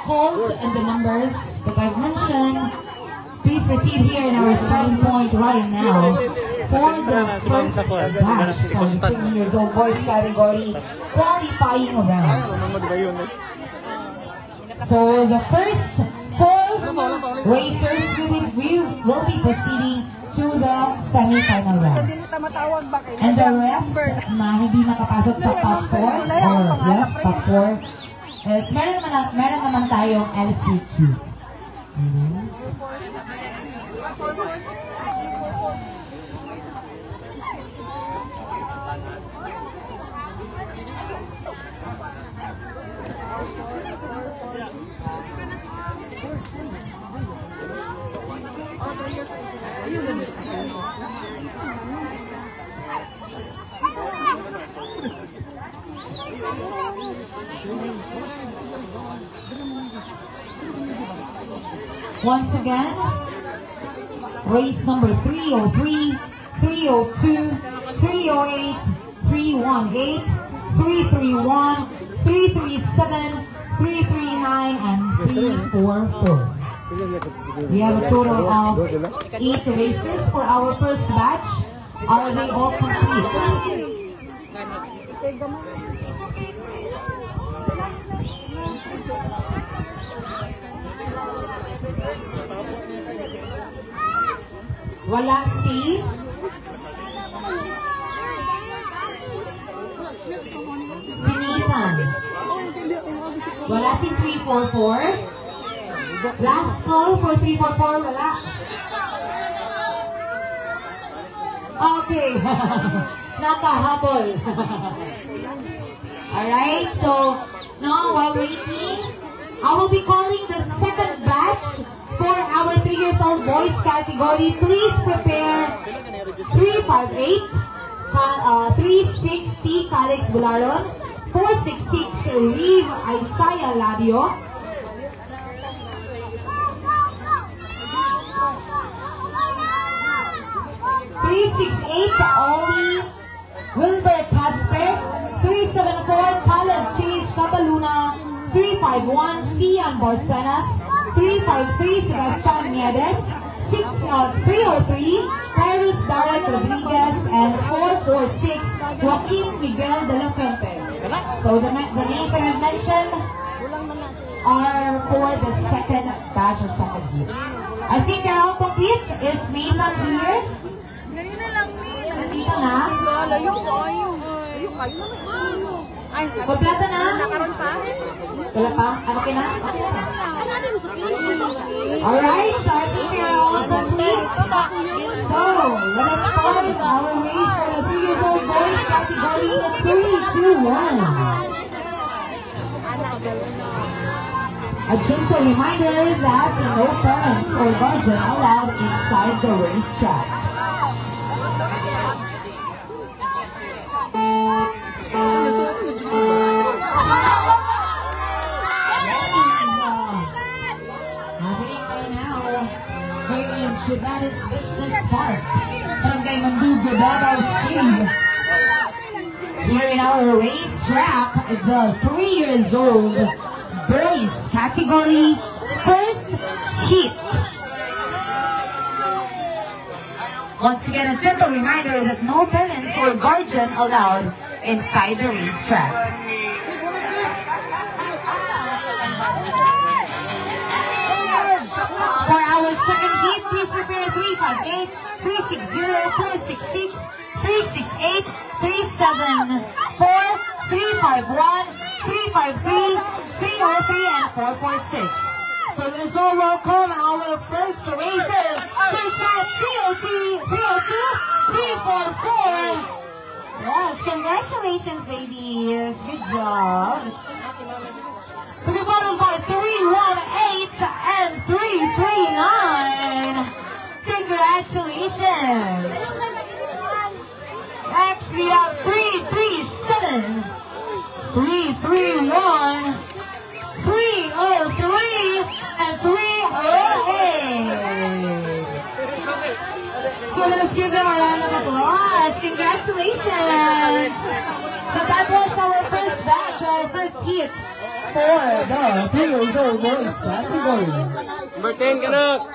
called and the numbers that I've mentioned, please proceed here in our starting point right now for the first batch from 15 years old boys category qualifying rounds. So the first 4 racers we will be proceeding to the semi-final round. And the rest na hindi nakapasok sa top 4 or yes, top 4 is meron naman tayong LCQ. Once again, race number 303, 302, 308, 318, 331, 337, 339, and 344. We have a total of 8 races for our first batch. Are they all complete? Wala si Nathan. Wala si 344. Last call for 344. Wala. Okay. Nakahabol. Alright, so now while waiting, I will be calling the second batch for our 3 years old boys category. Please prepare 358, 360 Calix Bularon, 466 Reeve Isaiah Ladio, 368 Oli Wilber Casper, 374 Caleb Chase Cabaluna, 351 Cian Borsenas, 353 Sebastian Miedes, 303 Kairos Darek Rodriguez, and 446 Joaquin Miguel de la Fuente. So the names I have mentioned are for the second batch or second heat. I think they're all complete. Is Nathan here? Nandito na? Kompleto na? Wala pa? Okay na? Alright, so I think we are all complete. So, let us start our race for the 3 years old boys category in 3, 2, 1. A gentle reminder that no parents or guardian allowed inside the racetrack. That is Business Park, Barangay Mandugo, Davao City. Here in our racetrack, the 3 years old boys category first heat. Once again, a gentle reminder that no parents or guardian allowed inside the racetrack. For our second heat, please prepare 358, 360, 466, 368, 374, 351, 353, 303, and 446. So let us all welcome our first racer. First match, 302, 344. Yes, congratulations, babies. Good job. To be followed by 318 and 339. Congratulations. Next we have 337, 331, 303, and 308. So let us give them a round of applause. Congratulations. So that was our first batch, our first hit for the 3 years old boys category. Number 10 ka na.